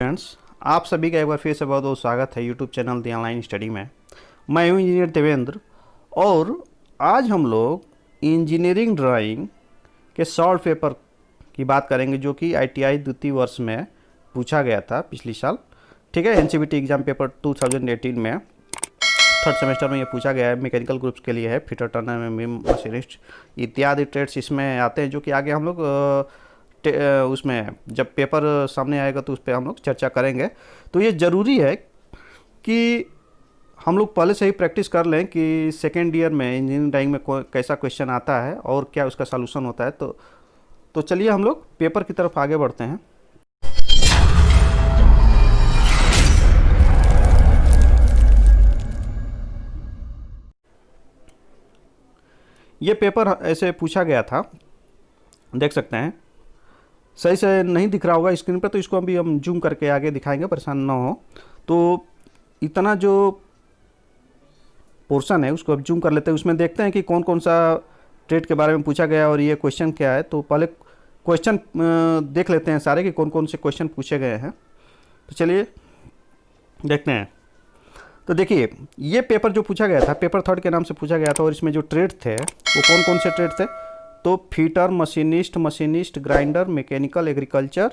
Friends, आप सभी का एक बार फिर से बहुत बहुत स्वागत है यूट्यूब चैनल दी ऑनलाइन स्टडी में। मैं हूं इंजीनियर देवेंद्र और आज हम लोग इंजीनियरिंग ड्राइंग के शॉर्ट पेपर की बात करेंगे जो कि आईटीआई द्वितीय वर्ष में पूछा गया था पिछली साल। ठीक है, एनसीवीटी एग्ज़ाम पेपर 2018 में थर्ड सेमेस्टर में ये पूछा गया है। मैकेनिकल ग्रुप्स के लिए है, फिटर, टर्नर, मशीनिस्ट इत्यादि ट्रेड्स इसमें आते हैं जो कि आगे हम लोग उसमें जब पेपर सामने आएगा तो उस पर हम लोग चर्चा करेंगे। तो ये ज़रूरी है कि हम लोग पहले से ही प्रैक्टिस कर लें कि सेकेंड ईयर में इंजीनियरिंग ड्राइंग में कैसा क्वेश्चन आता है और क्या उसका सॉल्यूशन होता है। तो चलिए हम लोग पेपर की तरफ आगे बढ़ते हैं। ये पेपर ऐसे पूछा गया था, देख सकते हैं। सही से नहीं दिख रहा होगा स्क्रीन पर, तो इसको अभी हम जूम करके आगे दिखाएंगे, परेशान ना हो। तो इतना जो पोर्शन है उसको अब जूम कर लेते हैं, उसमें देखते हैं कि कौन कौन सा ट्रेड के बारे में पूछा गया और ये क्वेश्चन क्या है। तो पहले क्वेश्चन देख लेते हैं सारे कि कौन कौन से क्वेश्चन पूछे गए हैं। तो चलिए देखते हैं। तो देखिए, ये पेपर जो पूछा गया था पेपर थर्ड के नाम से पूछा गया था और इसमें जो ट्रेड थे वो कौन कौन से ट्रेड थे। तो fitter, machinist, grinder, mechanical, agriculture,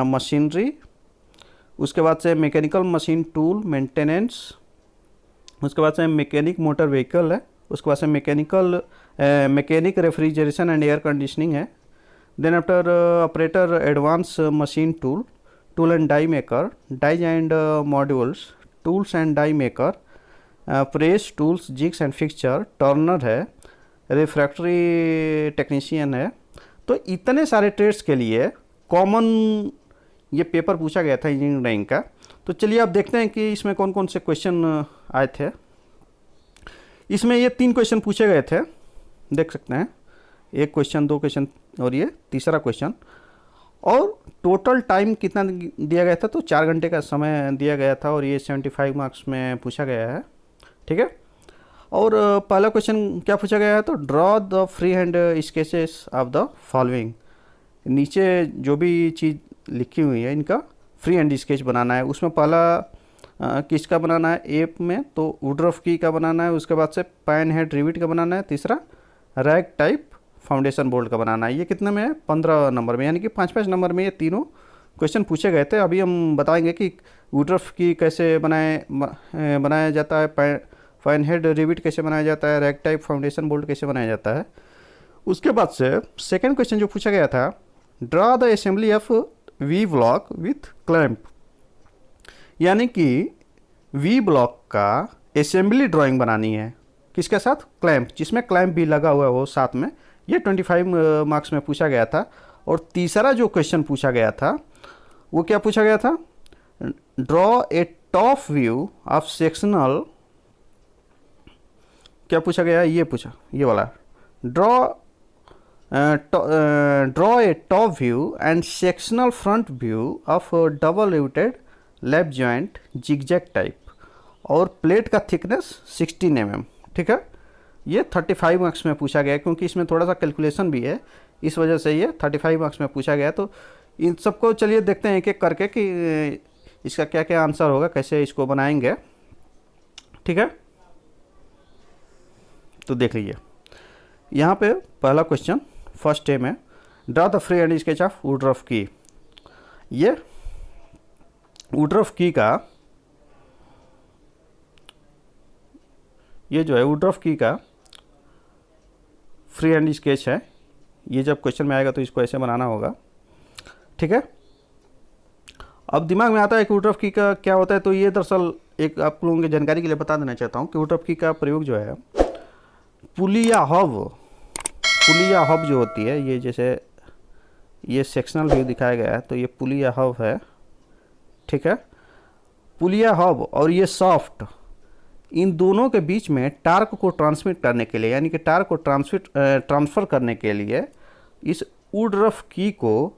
machinery, उसके बाद से मैकेनिकल मशीन टूल मेंटेनेंस, उसके बाद से मैकेनिक मोटर व्हीकल है, उसके बाद से mechanic refrigeration and air conditioning है। Then after operator advance machine tool and die maker, dies and modules, tools and die maker, press tools, jigs and fixture, turner है, refractory technician है। तो इतने सारे ट्रेड्स के लिए कॉमन ये paper पूछा गया था इंजीनियरिंग ड्राइंग का। तो चलिए अब देखते हैं कि इसमें कौन कौन से क्वेश्चन आए थे। इसमें ये 3 क्वेश्चन पूछे गए थे, देख सकते हैं। 1 क्वेश्चन, 2 क्वेश्चन और ये तीसरा क्वेश्चन। और टोटल टाइम कितना दिया गया था, तो 4 घंटे का समय दिया गया था और ये 75 मार्क्स में पूछा गया है। ठीक है। और पहला क्वेश्चन क्या पूछा गया है, तो draw the free hand sketches of the following. नीचे जो भी चीज़ लिखी हुई है इनका फ्री हैंड स्केच बनाना है। उसमें पहला किसका बनाना है, एप में तो वुडरफ की का बनाना है, उसके बाद से पैन हेड रिविट का बनाना है, तीसरा रैग टाइप फाउंडेशन बोल्ट का बनाना है। ये कितने में है, 15 नंबर में, यानी कि 5-5 नंबर में ये तीनों क्वेश्चन पूछे गए थे। अभी हम बताएंगे कि वुडरफ की कैसे बनाया जाता है, पैन हेड रिविट कैसे बनाया जाता है, रैग टाइप फाउंडेशन बोल्ट कैसे बनाया जाता है। उसके बाद से सेकेंड क्वेश्चन जो पूछा गया था, draw the assembly of V block with clamp, यानी कि वी ब्लॉक का असेंबली ड्राइंग बनानी है। किसके साथ, क्लैंप, जिसमें क्लैंप भी लगा हुआ हो साथ में। ये 25 मार्क्स में पूछा गया था। और तीसरा जो क्वेश्चन पूछा गया था वो क्या पूछा गया था, draw a top view of sectional, क्या पूछा गया है, ये पूछा, ये वाला, draw a top view and sectional front view of double riveted lap joint zigzag type और प्लेट का थिकनेस 16 mm। ठीक है, ये 35 मार्क्स में पूछा गया क्योंकि इसमें थोड़ा सा कैलकुलेशन भी है, इस वजह से ये 35 मार्क्स में पूछा गया। तो इन सबको चलिए देखते हैं एक एक करके कि इसका क्या क्या आंसर होगा, कैसे इसको बनाएंगे। ठीक है, तो देख लीजिए यहाँ पे पहला क्वेश्चन फर्स्ट ए में, draw the free hand sketch of Woodruff की। ये वुडरफ की का, ये जो है वुडरफ की का फ्री हैंड स्केच है। ये जब क्वेश्चन में आएगा तो इसको ऐसे बनाना होगा। ठीक है, अब दिमाग में आता है कि वुडरफ की का क्या होता है। तो ये दरअसल एक आप लोगों की जानकारी के लिए बता देना चाहता हूँ कि वुडरफ की का प्रयोग जो है पुली या हब जो होती है, ये जैसे ये सेक्शनल व्यू दिखाया गया है तो ये पुली या हब है। ठीक है, पुली या हब और ये सॉफ्ट, इन दोनों के बीच में टार्क को ट्रांसमिट करने के लिए, यानी कि टार्क को ट्रांसफ़र करने के लिए इस वुडरफ की को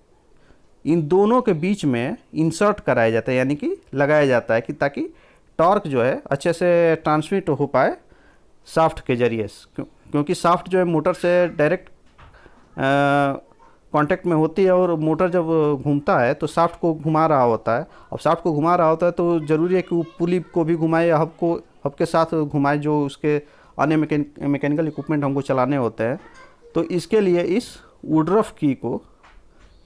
इन दोनों के बीच में इंसर्ट कराया जाता है, यानी कि लगाया जाता है कि ताकि टॉर्क जो है अच्छे से ट्रांसमिट हो पाए शाफ्ट के जरिए। क्योंकि शाफ्ट जो है मोटर से डायरेक्ट कांटेक्ट में होती है और मोटर जब घूमता है तो शाफ्ट को घुमा रहा होता है। अब शाफ्ट को घुमा रहा होता है तो ज़रूरी है कि वो पुली को भी घुमाए या हब के साथ घुमाए, जो उसके अन्य मैकेनिकल इक्विपमेंट हमको चलाने होते हैं। तो इसके लिए इस वुडरफ की को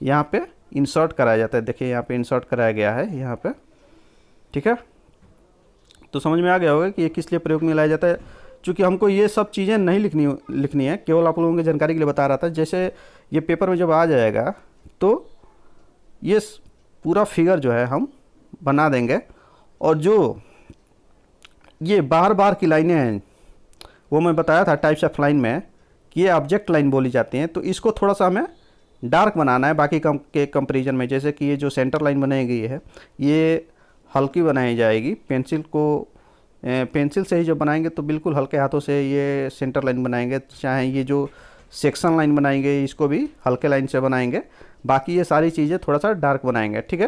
यहाँ पे इंसर्ट कराया जाता है। देखिए यहाँ पे इंसर्ट कराया गया है यहाँ पे, ठीक है। तो समझ में आ गया होगा कि ये किस लिए प्रयोग में लाया जाता है। चूँकि हमको ये सब चीज़ें नहीं लिखनी है, केवल आप लोगों की जानकारी के लिए बता रहा था। जैसे ये पेपर में जब आ जाएगा तो ये पूरा फिगर जो है हम बना देंगे, और जो ये बार की लाइनें हैं वो मैं बताया था टाइप्स ऑफ लाइन में कि ये ऑब्जेक्ट लाइन बोली जाती हैं। तो इसको थोड़ा सा हमें डार्क बनाना है बाकी के कंपेरिजन में। जैसे कि ये जो सेंटर लाइन बनाई गई है ये हल्की बनाई जाएगी। पेंसिल से ही जब बनाएंगे तो बिल्कुल हल्के हाथों से ये सेंटर लाइन बनाएंगे। चाहे ये जो सेक्शन लाइन बनाएंगे इसको भी हल्के लाइन से बनाएंगे, बाकी ये सारी चीज़ें थोड़ा सा डार्क बनाएंगे, ठीक है।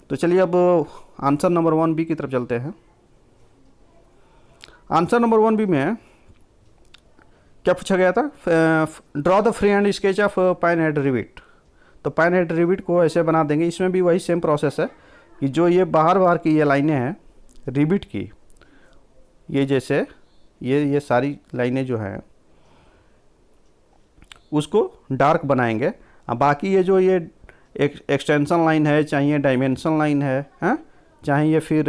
तो चलिए अब आंसर नंबर 1B की तरफ चलते हैं। आंसर नंबर 1B में क्या पूछा गया था? Draw the free hand sketch of pine head rivet. तो पाइन हेड रिविट को ऐसे बना देंगे। इसमें भी वही सेम प्रोसेस है कि जो ये बाहर की ये लाइनें हैं रिविट की, ये जैसे ये सारी लाइनें जो हैं उसको डार्क बनाएंगे। अब बाकी ये जो ये एक्सटेंशन लाइन है, चाहे ये डायमेंशन लाइन है, चाहे ये फिर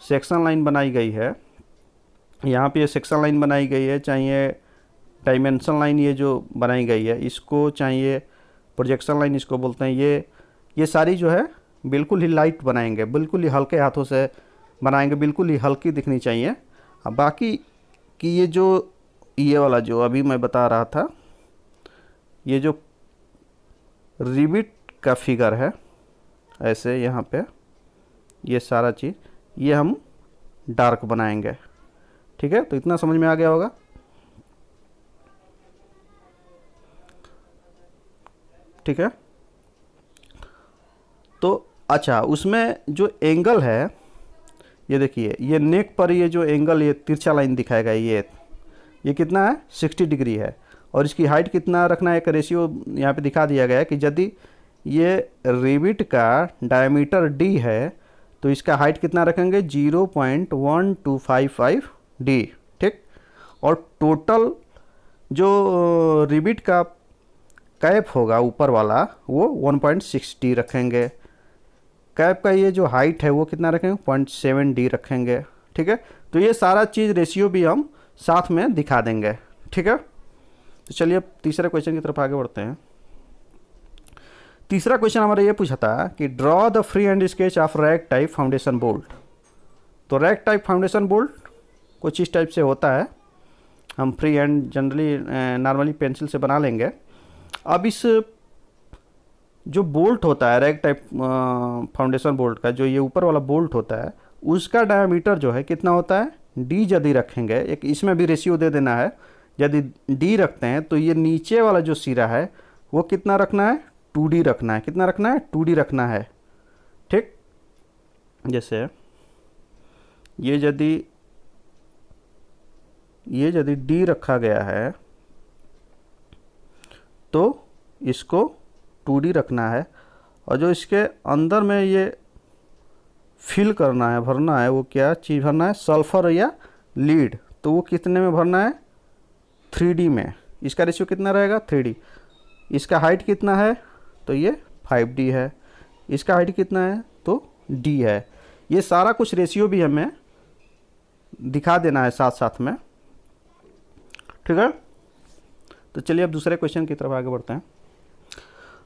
सेक्शन लाइन बनाई गई है, यहाँ पे ये सेक्शन लाइन बनाई गई है, चाहे ये डायमेंशन लाइन ये जो बनाई गई है इसको, चाहे ये प्रोजेक्शन लाइन इसको बोलते हैं, ये सारी जो है बिल्कुल ही लाइट बनाएंगे, बिल्कुल ही हल्के हाथों से बनाएंगे, बिल्कुल ही हल्की दिखनी चाहिए। अब बाकी कि ये वाला जो अभी मैं बता रहा था, ये जो रिविट का फिगर है ऐसे यहाँ पे ये सारा चीज़ ये हम डार्क बनाएंगे, ठीक है। तो इतना समझ में आ गया होगा। ठीक है। तो अच्छा, उसमें जो एंगल है ये देखिए, ये नेक पर ये जो एंगल ये तिरछा लाइन दिखाएगा, ये कितना है? 60 डिग्री है। और इसकी हाइट कितना रखना है? एक रेशियो यहाँ पे दिखा दिया गया है कि यदि ये रिविट का डायमीटर d है तो इसका हाइट कितना रखेंगे? 0.1255 d, ठीक। और टोटल जो रिविट का कैप होगा ऊपर वाला वो 1.6 d रखेंगे। कैप का ये जो हाइट है वो कितना रखेंगे? 0.7 d रखेंगे, ठीक है। तो ये सारा चीज़ रेशियो भी हम साथ में दिखा देंगे, ठीक है। तो चलिए अब तीसरे क्वेश्चन की तरफ आगे बढ़ते हैं। तीसरा क्वेश्चन हमारा ये पूछा था कि draw the free hand sketch of rag type foundation bolt. तो रैग टाइप फाउंडेशन बोल्ट कुछ इस टाइप से होता है। हम free hand generally normally pencil से बना लेंगे। अब इस जो बोल्ट होता है रैग टाइप फाउंडेशन बोल्ट का, जो ये ऊपर वाला बोल्ट होता है उसका डायमीटर जो है कितना होता है? d यदि रखेंगे, एक इसमें भी रेशियो दे देना है। यदि d रखते हैं तो ये नीचे वाला जो सिरा है वो कितना रखना है? 2d रखना है। कितना रखना है? 2d रखना है, ठीक। जैसे ये यदि d रखा गया है तो इसको 2d रखना है। और जो इसके अंदर में ये फिल करना है, भरना है, वो क्या चीज़ भरना है? सल्फर या लीड। तो वो कितने में भरना है? 3D में। इसका रेशियो कितना रहेगा? 3D। इसका हाइट कितना है? तो ये 5D है। इसका हाइट कितना है? तो D है। ये सारा कुछ रेशियो भी हमें दिखा देना है साथ साथ में, ठीक है। तो चलिए अब दूसरे क्वेश्चन की तरफ आगे बढ़ते हैं।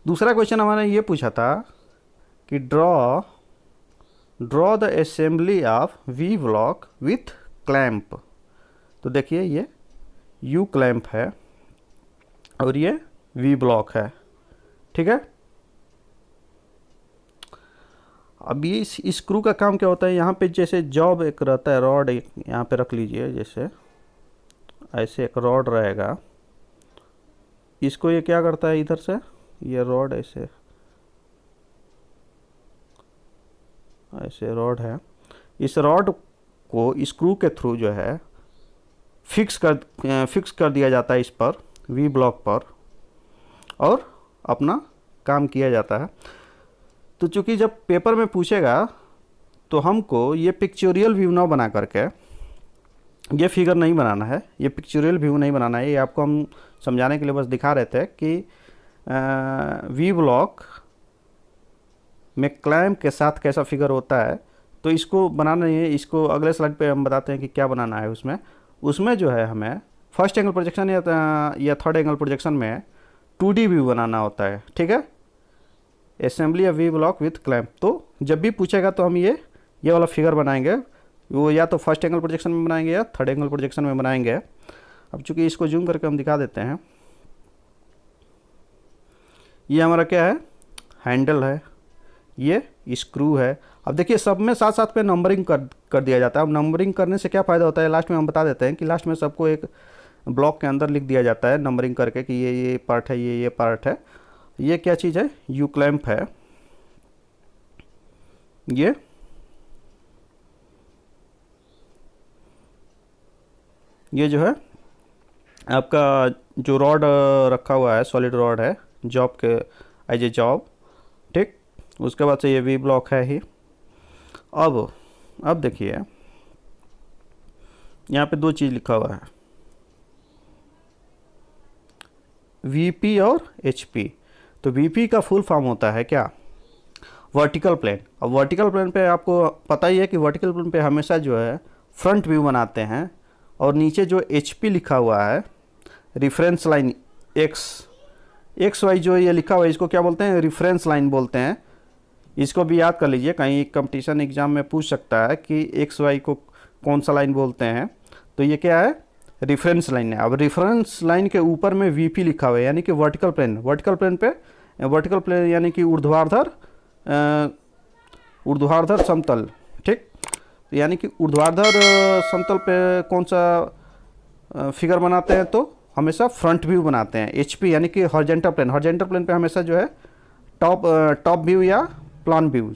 दूसरा क्वेश्चन हमारे ये पूछा था कि draw the assembly of V block with clamp. तो देखिए ये यू क्लैंप है और ये वी ब्लॉक है, ठीक है। अब ये इस स्क्रू का काम क्या होता है? यहाँ पे जैसे जॉब एक रहता है, रॉड एक यहाँ पे रख लीजिए, जैसे ऐसे एक रॉड रहेगा। इसको ये क्या करता है? इधर से ये रॉड ऐसे रॉड है, इस रॉड को स्क्रू के थ्रू जो है फिक्स कर दिया जाता है इस पर, वी ब्लॉक पर। और अपना काम किया जाता है। तो चूँकि जब पेपर में पूछेगा तो हमको ये पिक्चोरियल व्यू ना बना करके ये फिगर नहीं बनाना है, ये पिक्चोरियल व्यू नहीं बनाना है। ये आपको हम समझाने के लिए बस दिखा रहे थे कि वी ब्लॉक में क्लैम्प के साथ कैसा फिगर होता है। तो इसको बनाना नहीं है, इसको अगले स्लाइड पे हम बताते हैं कि क्या बनाना है। उसमें जो है हमें फर्स्ट एंगल प्रोजेक्शन या थर्ड एंगल प्रोजेक्शन में 2D व्यू बनाना होता है, ठीक है। Assembly of V block with clamp, तो जब भी पूछेगा तो हम ये वाला फिगर बनाएंगे, वो या तो फर्स्ट एंगल प्रोजेक्शन में बनाएंगे या थर्ड एंगल प्रोजेक्शन में बनाएंगे। अब चूंकि इसको जूम करके हम दिखा देते हैं, ये हमारा क्या है, हैंडल है, ये स्क्रू है। अब देखिए सब में साथ साथ पे नंबरिंग कर दिया जाता है। अब नंबरिंग करने से क्या फ़ायदा होता है, लास्ट में हम बता देते हैं कि लास्ट में सबको एक ब्लॉक के अंदर लिख दिया जाता है नंबरिंग करके कि ये पार्ट है, ये पार्ट है। ये क्या चीज़ है, यू क्लैम्प है। ये जो है आपका जो रॉड रखा हुआ है, सॉलिड रॉड है जॉब के एज ए जॉब, ठीक। उसके बाद से ये वी ब्लॉक है ही। अब देखिए यहाँ पे दो चीज़ लिखा हुआ है, वीपी और एचपी। तो वीपी का फुल फॉर्म होता है क्या, वर्टिकल प्लेन। अब वर्टिकल प्लेन पे आपको पता ही है कि वर्टिकल प्लेन पे हमेशा जो है फ्रंट व्यू बनाते हैं। और नीचे जो एचपी लिखा हुआ है, रिफरेंस लाइन एक्स वाई जो ये लिखा हुआ है, इसको क्या बोलते हैं, रेफरेंस लाइन बोलते हैं। इसको भी याद कर लीजिए, कहीं कंपटीशन एग्जाम में पूछ सकता है कि एक्स वाई को कौन सा लाइन बोलते हैं। तो ये क्या है, रेफरेंस लाइन है। अब रेफरेंस लाइन के ऊपर में वीपी लिखा हुआ है, यानी कि वर्टिकल प्लेन। वर्टिकल प्लेन यानी कि ऊर्ध्वाधर समतल, ठीक। यानी कि ऊर्ध्वाधर समतल पे कौन सा फिगर बनाते हैं, तो हमेशा फ्रंट व्यू बनाते हैं। एचपी यानी कि हॉरिजॉन्टल प्लेन पे हमेशा जो है टॉप व्यू या प्लान व्यू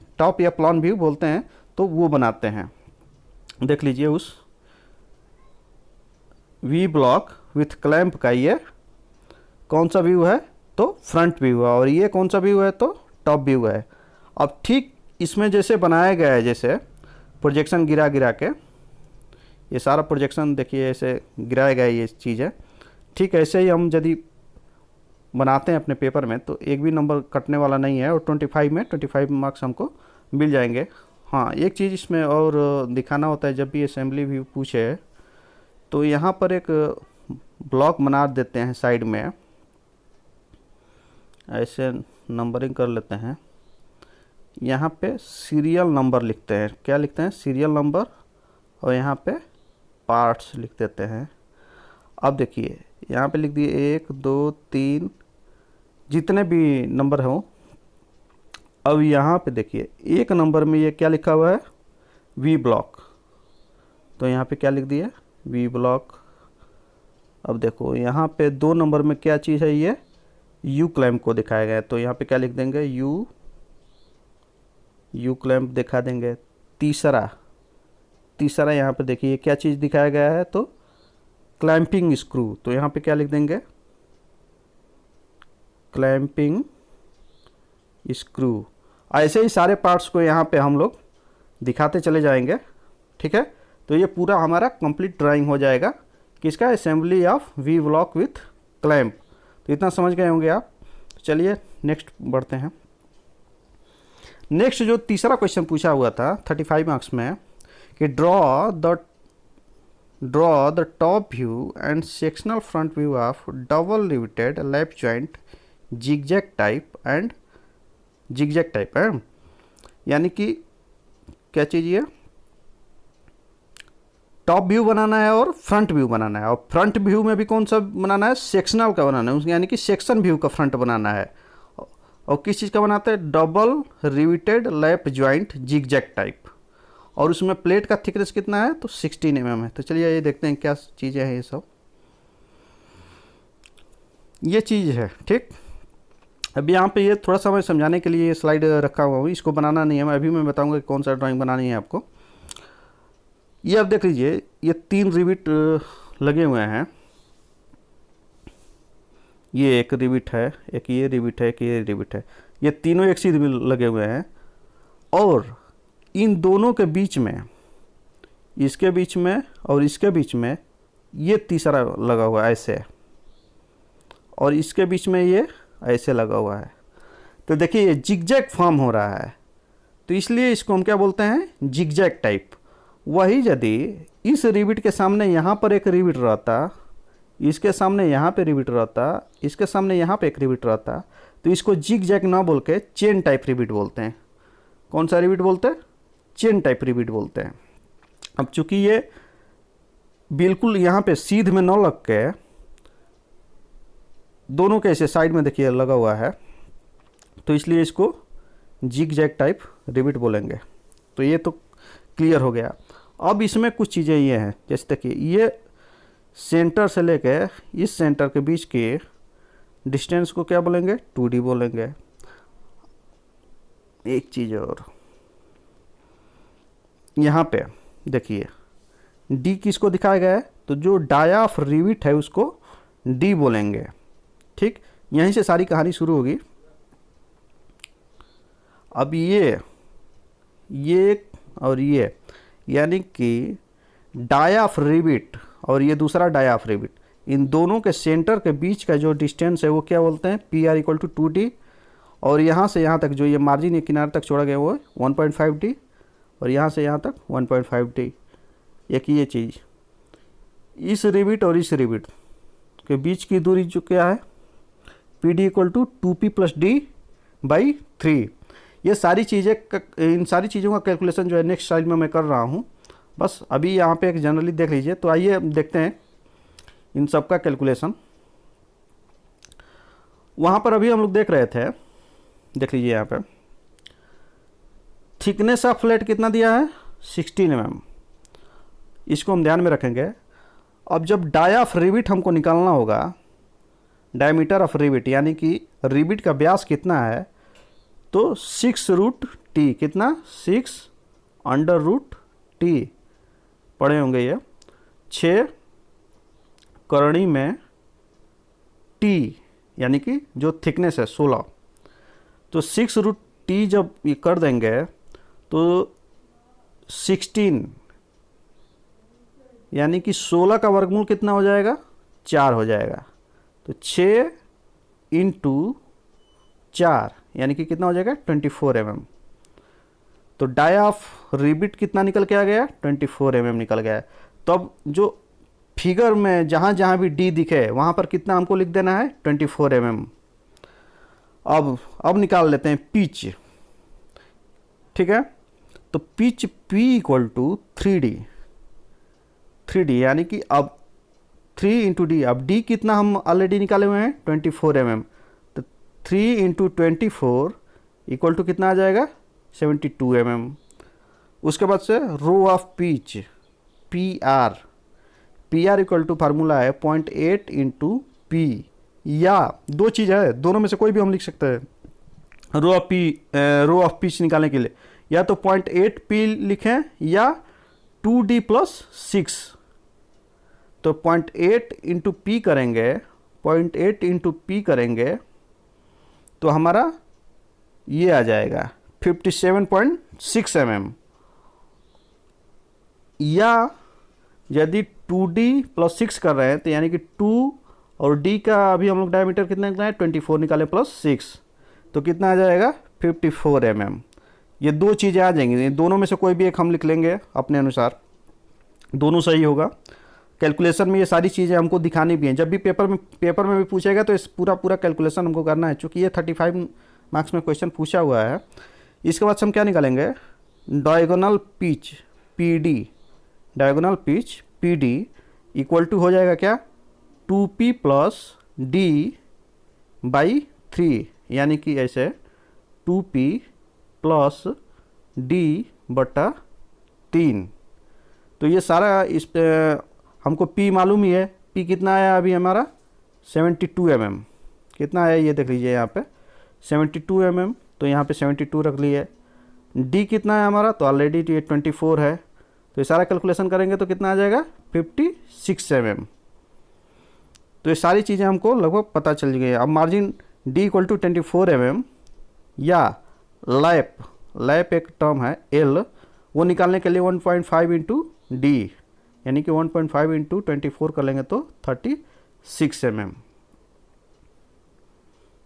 बोलते हैं, तो वो बनाते हैं। देख लीजिए उस वी ब्लॉक विथ क्लैम्प का ये कौन सा व्यू है, तो फ्रंट व्यू है, और ये कौन सा व्यू है, तो टॉप व्यू है। अब ठीक इसमें जैसे बनाया गया है, जैसे प्रोजेक्शन गिरा के, ये सारा प्रोजेक्शन देखिए ऐसे गिराया गया ये चीज़ है, ठीक। ऐसे ही हम यदि बनाते हैं अपने पेपर में तो एक भी नंबर कटने वाला नहीं है, और 25 मार्क्स हमको मिल जाएंगे। हाँ, एक चीज़ इसमें और दिखाना होता है, जब भी असेंबली व्यू पूछे तो यहाँ पर एक ब्लॉक बना देते हैं साइड में, ऐसे नंबरिंग कर लेते हैं। यहाँ पे सीरियल नंबर लिखते हैं, क्या लिखते हैं, सीरियल नंबर, और यहाँ पे पार्ट्स लिख देते हैं। अब देखिए यहाँ पे लिख दिए 1 2 3 जितने भी नंबर हों। अब यहाँ पे देखिए एक नंबर में ये क्या लिखा हुआ है, वी ब्लॉक, तो यहाँ पे क्या लिख दिया, वी ब्लॉक। अब देखो यहाँ पे 2 नंबर में क्या चीज़ है, ये यू क्लैम्प को दिखाया गया है, तो यहाँ पे क्या लिख देंगे, यू क्लैम्प दिखा देंगे। तीसरा यहाँ पे देखिए क्या चीज़ दिखाया गया है, तो क्लैंपिंग स्क्रू, तो यहाँ पे क्या लिख देंगे, क्लैंपिंग स्क्रू। ऐसे ही सारे पार्ट्स को यहाँ पे हम लोग दिखाते चले जाएंगे, ठीक है। तो ये पूरा हमारा कंप्लीट ड्राइंग हो जाएगा किसका, assembly of V block with clamp. तो इतना समझ गए होंगे आप। चलिए नेक्स्ट बढ़ते हैं। नेक्स्ट जो तीसरा क्वेश्चन पूछा हुआ था 35 मार्क्स में, कि draw the top view and sectional front view of double riveted lap joint zigzag type है। यानी कि क्या चीज़, ये टॉप व्यू बनाना है और फ्रंट व्यू बनाना है, और फ्रंट व्यू में भी कौन सा बनाना है, सेक्शनल का बनाना है, यानी कि सेक्शन व्यू का फ्रंट बनाना है। और किस चीज़ का बनाते हैं, double riveted lap joint zigzag type, और उसमें प्लेट का थिकनेस कितना है, तो 16 mm है। तो चलिए ये देखते हैं क्या चीज़ें हैं ये सब। ये चीज़ है, ठीक। अब यहाँ पे ये थोड़ा सा मैं समझाने के लिए ये स्लाइड रखा हुआ हूँ, इसको बनाना नहीं है, मैं अभी मैं बताऊँगा कि कौन सा ड्राइंग बनानी है आपको। ये अब देख लीजिए, ये 3 रिविट लगे हुए हैं, ये एक रिबिट है, एक ये रिबिट है, एक ये रिबिट है, ये तीनों एक सीध में लगे हुए हैं। और इन दोनों के बीच में, इसके बीच में और इसके बीच में ये तीसरा लगा हुआ है ऐसे, और इसके बीच में ये ऐसे लगा हुआ है। तो देखिए ये जिगजैग फॉर्म हो रहा है, तो इसलिए इसको हम क्या बोलते हैं, जिगजैग टाइप। वही यदि इस रिबिट के सामने यहाँ पर एक रिबिट रहता, इसके सामने यहाँ पे रिबिट रहता, इसके सामने यहाँ पे एक रिबिट रहता, तो इसको जिगजैग ना बोल के चेन टाइप रिबिट बोलते हैं। कौन सा रिबिट बोलते हैं, चेन टाइप रिबिट बोलते हैं। अब चूंकि ये बिल्कुल यहाँ पे सीध में न लग के दोनों के ऐसे साइड में देखिए लगा हुआ है, तो इसलिए इसको जिगजैग टाइप रिबिट बोलेंगे। तो ये तो क्लियर हो गया। अब इसमें कुछ चीज़ें ये हैं, जैसे देखिए ये सेंटर से लेके इस सेंटर के बीच के डिस्टेंस को क्या बोलेंगे, 2D बोलेंगे। एक चीज़ और, यहाँ पे देखिए D किसको दिखाया गया है, तो जो डाया ऑफ रिबिट है उसको D बोलेंगे। ठीक, यहीं से सारी कहानी शुरू होगी। अब ये और ये, यानी कि डाया ऑफ रिबिट और ये दूसरा डाया ऑफ रिबिट, इन दोनों के सेंटर के बीच का जो डिस्टेंस है वो क्या बोलते हैं, PR = 2D। और यहाँ से यहाँ तक जो ये मार्जिन ये किनारे तक छोड़ा गया वो है 1.5D, और यहाँ से यहाँ तक 1.5D। एक ये चीज़, इस रिबिट और इस रिबिट के बीच की दूरी जो क्या है, PD = 2P + D/3। ये सारी चीज़ें, इन सारी चीज़ों का कैलकुलेशन जो है नेक्स्ट स्लाइड में मैं कर रहा हूँ। बस अभी यहाँ पे एक जनरली देख लीजिए। तो आइए देखते हैं इन सब का कैलकुलेशन। वहाँ पर अभी हम लोग देख रहे थे, देख लीजिए यहाँ पे थिकनेस ऑफ फ्लैट कितना दिया है, 16 mm। इसको हम ध्यान में रखेंगे। अब जब डाया ऑफ रिबिट हमको निकालना होगा, डायमीटर ऑफ रिबिट, यानी कि रिबिट का व्यास कितना है, तो 6√T, कितना, 6√T पढ़े होंगे ये, 6 करणी में T, यानी कि जो थिकनेस है 16, तो 6√T जब ये कर देंगे तो 16, यानी कि 16 का वर्गमूल कितना हो जाएगा, 4 हो जाएगा। तो 6 × 4 यानी कि कितना हो जाएगा, 24 mm। तो डाया ऑफ रिबिट कितना निकल के आ गया, 24 mm निकल गया है। तो अब जो फिगर में जहाँ जहाँ भी D दिखे वहाँ पर कितना हमको लिख देना है, 24 mm। अब निकाल लेते हैं पिच। ठीक है, तो पिच P = 3D, यानी कि अब 3 × D, अब D कितना हम ऑलरेडी निकाले हुए हैं, 24 mm। तो 3 × 24 = कितना आ जाएगा, 72 mm। उसके बाद से row of pitch PR = formula है 0.8 × P, या दो चीज़ है, दोनों में से कोई भी हम लिख सकते हैं। रो ऑफ पिच निकालने के लिए या तो 0.8 P लिखें या 2D + 6। तो 0.8 × P करेंगे, 0.8 × P करेंगे तो हमारा ये आ जाएगा 57.6 mm। या यदि 2D + 6 कर रहे हैं तो यानी कि 2 और D का अभी हम लोग डायमीटर कितना निकाले, 24 निकाले +6, तो कितना आ जाएगा, 54 mm। ये दो चीज़ें आ जाएंगी, दोनों में से कोई भी एक हम लिख लेंगे अपने अनुसार, दोनों सही होगा। कैलकुलेशन में ये सारी चीज़ें हमको दिखानी भी हैं, जब भी पेपर में भी पूछेगा तो इस पूरा कैलकुलेशन हमको करना है, चूँकि ये 35 मार्क्स में क्वेश्चन पूछा हुआ है। इसके बाद से हम क्या निकालेंगे, डायगोनल पिच PD = हो जाएगा क्या, 2P + D/3, यानी कि ऐसे 2P + D/3। तो ये सारा इस पे हमको P मालूम ही है, P कितना आया अभी हमारा, 72 mm। कितना आया ये देख लीजिए यहाँ पे, 72 mm। तो यहाँ पे 72 रख लिए। D कितना है हमारा, तो ऑलरेडी ये 24 है, तो ये सारा कैलकुलेशन करेंगे तो कितना आ जाएगा, 56 mm। तो तो ये सारी चीज़ें हमको लगभग पता चल गई। अब margin D equal to 24 mm या लैप एक टर्म है एल, वो निकालने के लिए 1.5 इंटू डी, यानी कि 1.5 इंटू 24 कर लेंगे तो 36 mm।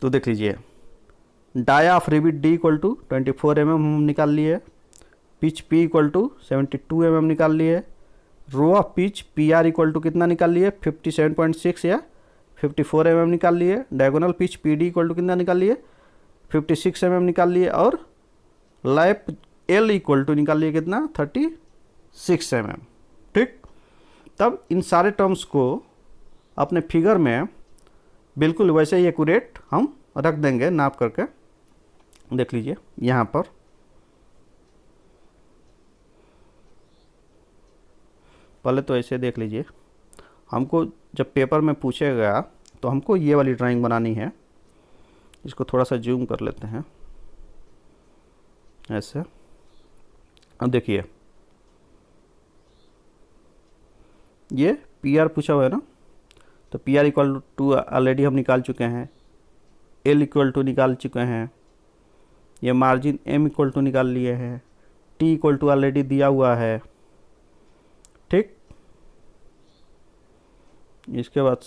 तो देख लीजिए dia of rivet D equal to 24 mm हम निकाल लिए, pitch P equal to 72 mm निकाल लिए, row of pitch P R equal to कितना निकाल लिए 57.6 या 54 mm निकाल लिए, diagonal pitch P D equal to कितना निकाल लिए 56 mm निकाल लिए, और लैप एल इक्वल टू निकाल लिए कितना 36 mm। ठीक, तब इन सारे टर्म्स को अपने फिगर में बिल्कुल वैसे ही एक्यूरेट हम रख देंगे नाप करके। देख लीजिए यहाँ पर पहले तो ऐसे देख लीजिए, हमको जब पेपर में पूछेगा तो हमको ये वाली ड्राइंग बनानी है। इसको थोड़ा सा जूम कर लेते हैं ऐसे। अब देखिए ये पी आर पूछा हुआ है ना, तो P R equal to already हम निकाल चुके हैं, एल इक्वल टू निकाल चुके हैं, ये मार्जिन एम इक्वल टू निकाल लिए हैं, टी इक्वल टू ऑलरेडी दिया हुआ है। ठीक, इसके बाद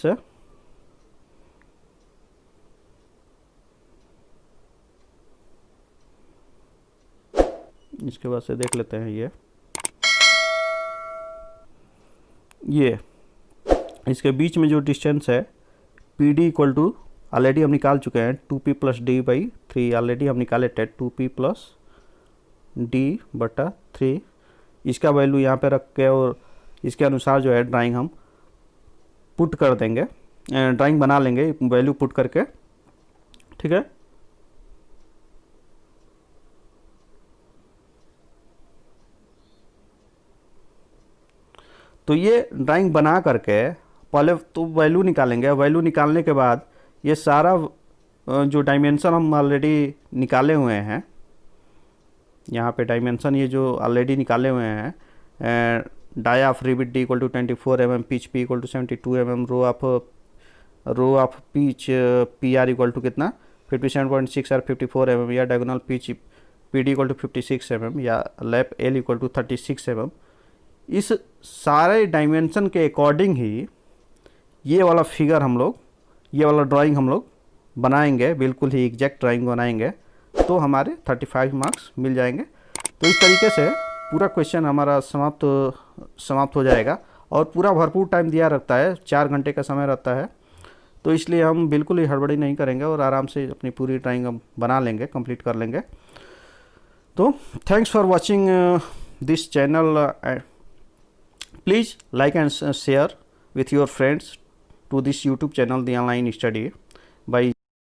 से देख लेते हैं ये इसके बीच में जो डिस्टेंस है P D equal to already हम निकाल चुके हैं 2p plus D by 3, already हम निकाले थे 2p प्लस डी बटा 3। इसका वैल्यू यहाँ पे रख के और इसके अनुसार जो है ड्राइंग हम पुट कर देंगे, ड्राइंग बना लेंगे वैल्यू पुट करके। ठीक है, तो ये ड्राइंग बना करके पहले तो वैल्यू निकालेंगे। वैल्यू निकालने के बाद ये सारा जो डायमेंशन हम ऑलरेडी निकाले हुए हैं, यहाँ पे डायमेंशन ये जो ऑलरेडी निकाले हुए हैं, dia of rivet D equal to 24 mm, pitch P equal to 72 mm, row of pitch P R equal to कितना 57.6 और 54 mm, या diagonal pitch P D equal to 56 mm, या lap L equal to 36 mm। इस सारे dimension के according ही ये वाला figure हम लोग, ये वाला ड्राइंग हम लोग बनाएंगे, बिल्कुल ही एग्जैक्ट ड्राइंग बनाएंगे तो हमारे 35 मार्क्स मिल जाएंगे। तो इस तरीके से पूरा क्वेश्चन हमारा समाप्त हो जाएगा, और पूरा भरपूर टाइम दिया रहता है, 4 घंटे का समय रहता है। तो इसलिए हम बिल्कुल ही हड़बड़ी नहीं करेंगे और आराम से अपनी पूरी ड्राइंग हम बना लेंगे, कंप्लीट कर लेंगे। तो thanks for watching this channel. Please like and share with your friends to this YouTube channel, The Online Study by